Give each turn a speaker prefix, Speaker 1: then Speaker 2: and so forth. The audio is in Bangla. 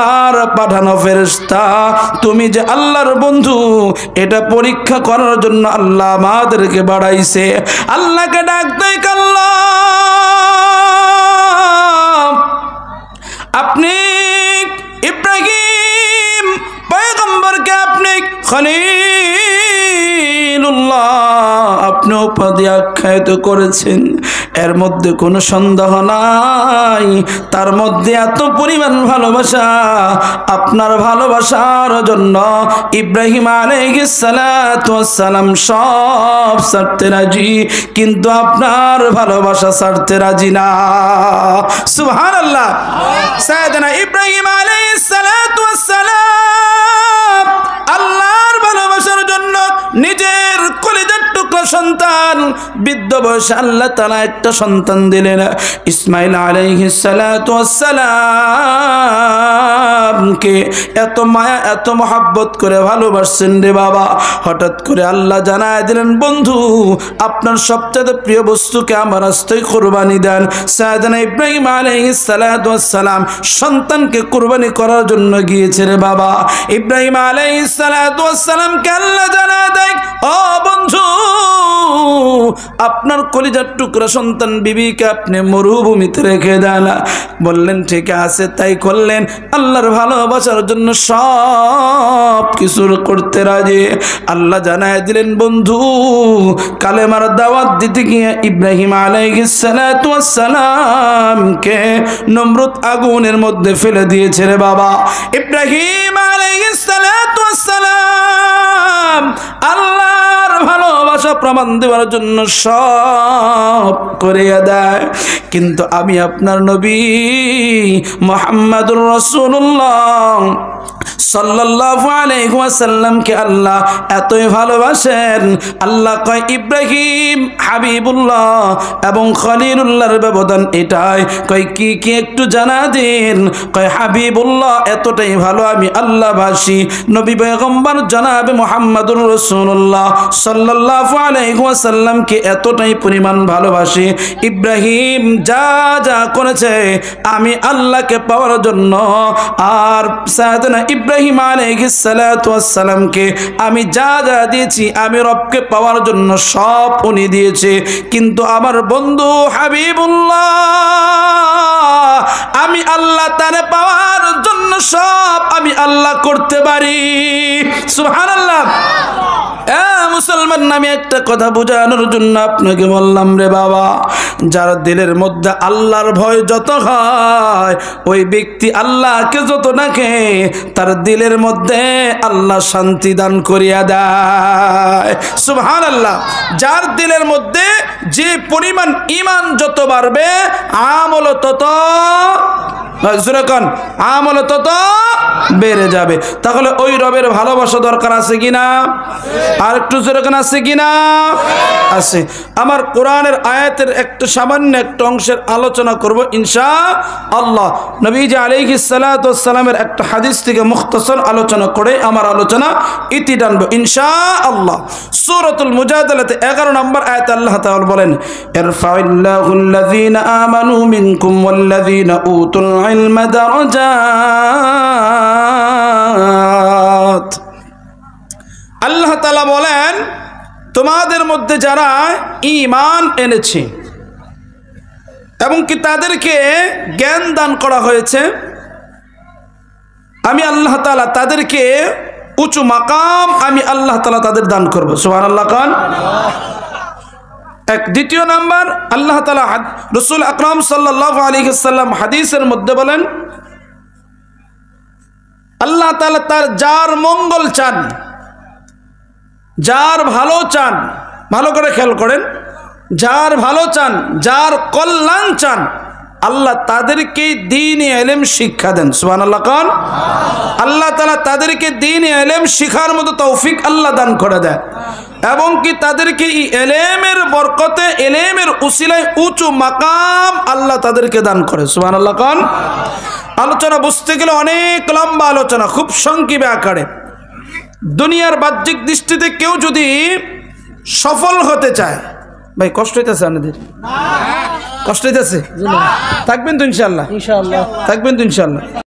Speaker 1: আল্লাহর পাঠানো ফেরেশতা, তুমি যে আল্লাহর বন্ধু এটা পরীক্ষা করার জন্য আল্লাহ আমাদেরকে বাড়াইছে। আল্লাহকে ডাক দেয়, আল্লাহ আপনি ইব্রাহিম পয়গম্বরকে আপনি খলিলুল্লাহ আপনি উপাধি আখ্যায়িত করেছেন, এর মধ্যে কোনো সন্দেহ নাই তার মধ্যে এত পরিমাণ ভালোবাসা। আপনার ভালোবাসার জন্য ইব্রাহিম আলাইহিস সালাতু ওয়াস সালাম সব ছাড়তে রাজি, কিন্তু আপনার ভালোবাসা ছাড়তে রাজি না। সুবহানাল্লাহ। সাইয়েদনা ইব্রাহিম আলাইহিস সালাতু ওয়াস সালাম আল্লাহর ভালোবাসার জন্য নিজের কলিজার টুকরা সন্তান বৃদ্ধ বয়সে আল্লাহ তাআলা একটা সন্তান দিলেন, ইসমাইল আলাইহিস সালাতু ওয়াস সালামকে এত মায়া এত মহব্বত করে ভালোবাসছেন রে বাবা। হঠাৎ করে আল্লাহ জানায় দিলেন, বন্ধু আপনার সবচেয়ে প্রিয় বস্তুকে আমার রাস্তায় কুরবানি দেন। সাইয়েদনা ইব্রাহিম আলাইহিস সালাতু ওয়াস সালাম সন্তানকে কুরবানি করার জন্য গিয়েছে রে বাবা। ইব্রাহিম আলাইহিস সালাতু ওয়াস সালামকে আল্লাহ জানায় দেয়, ও বন্ধু আপনার কলিজার টুকরা সন্তান বিবিকে আপনি মরুভূমিতে রেখে দেন। বললেন ঠিক আছে, তাই করলেন। আল্লাহর ভালোবাসার জন্য সব কিছু করতে রাজি। আল্লাহ জানায় দিলেন, বন্ধু কালেমার দাওয়াত দিতে গিয়ে ইব্রাহিম আলাইহিস সালাতু ওয়াস সালামকে নমরুদ আগুনের মধ্যে ফেলে দিয়েছে রে বাবা। ইব্রাহিম আলাইহিস সালাতু ওয়াস সালাম আল্লাহর ভালোবাসা প্রমাণ দেওয়ার জন্য সব করে দেয়, কিন্তু আমি আপনার নবী মুহাম্মাদুর রাসূলুল্লাহ সাল্লাল্লাহু আলাইহি ওয়াসাল্লামকে আল্লাহ এতই ভালোবাসেন। আল্লাহ কয় ইব্রাহিম হাবিবুল্লাহ এবং খলিলুল্লাহর ব্যবধান এটাই। কয় কি কি একটু জানা দিন। কয় হাবিবুল্লাহ এতটাই ভালো আমি আল্লাহবাসী, নবী পয়গম্বর জনাবে মুহাম্মাদুর রাসূলুল্লাহ সাল্লাল্লাহু আলাইহি ওয়াসাল্লামকে এতটাই পরিমাণ ভালোবাসি। ইব্রাহিম যা যা করেছে আমি আল্লাহকে পাওয়ার জন্য, আর সাইয়েদনা ইব্রাহিম আলাইহিস সালাতু ওয়াস সালামকে আমি যা যা দিয়েছি আমি রবকে পাওয়ার জন্য সব উনি দিয়েছে, কিন্তু আমার বন্ধু হাবিবুল্লাহ আমি আল্লাহ তারে পাওয়ার জন্য সব আমি আল্লাহ করতে পারি। সুবহানাল্লাহ। মুসলমান নামে একটা কথা বোঝানোর জন্য আপনাকে বললাম রে বাবা, যার দিলের মধ্যে আল্লাহর ভয় যত হয় ওই ব্যক্তি আল্লাহকে যত ডাকে তার দিলের মধ্যে আল্লাহ শান্তি দান করিয়া দেয়। সুবহানাল্লাহ। যার দিলের মধ্যে যে পরিমাণ ঈমান যত বাড়বে আমল তত আমল তত বেড়ে যাবে। তাহলে ওই রবের ভালোবাসা দরকার আছে কিনা? আর একটু যেরকম আছে কিনা? আছে। আমার কোরআনের আয়াতের একটা সামান্য একটা অংশের আলোচনা করব ইনশাআল্লাহ। নবীজি আলাইহিস সালাতু ওয়াস সালামের একটা হাদিস থেকে মুখতাসর আলোচনা করে আমার আলোচনা ইতি টানব ইনশাআল্লাহ। সূরাতুল মুজাদালাতে 11 নম্বর আয়াতে আল্লাহ তাআলা বলেন, ইরফা'িল্লাহুল্লাযীনা আমানু মিনকুম ওয়াল্লাযীনা উতুল ইলমা দারাজাত। আল্লাহ তাআলা বলেন, তোমাদের মধ্যে যারা ঈমান এনেছে এবং কি তাদেরকে জ্ঞান দান করা হয়েছে, আমি আল্লাহ তাআলা তাদেরকে উঁচু মাকাম আমি আল্লাহ তাআলা তাদের দান করব। সুবহানাল্লাহ। কান এক। দ্বিতীয় নাম্বার আল্লাহ তাআলা রাসূল আকরাম সাল্লাল্লাহু আলাইহি ওয়াসাল্লাম হাদিসের মধ্যে বলেন, আল্লাহ তাআলা তার যার মঙ্গল চান, যার ভালো চান, ভালো করে খেয়াল করেন, যার ভালো চান, যার কল্যাণ চান, আল্লাহ তাদেরকে দ্বীনি ইলম শিক্ষা দেন। সুবহানাল্লাহ। কান আল্লাহ তাআলা তাদেরকে দ্বীনি ইলম শিখার মতো তৌফিক আল্লাহ দান করে দেয় এবং কি তাদেরকে এই ইলমের বরকতে ইলমের উসিলায় উঁচু মাকাম আল্লাহ তাদেরকে দান করে। সুবহানাল্লাহ। কান আলোচনা বুঝতে গেলে অনেক লম্বা আলোচনা, খুব সংক্ষেপে আকারে। দুনিয়ার বাহ্যিক দৃষ্টিতে কেউ যদি সফল হতে চায়, ভাই কষ্ট হইতেছে আপনাদের? কষ্ট হইতেছে? থাকবেন তো ইনশাআল্লাহ? ইনশাআল্লাহ থাকবেন তো ইনশাআল্লাহ।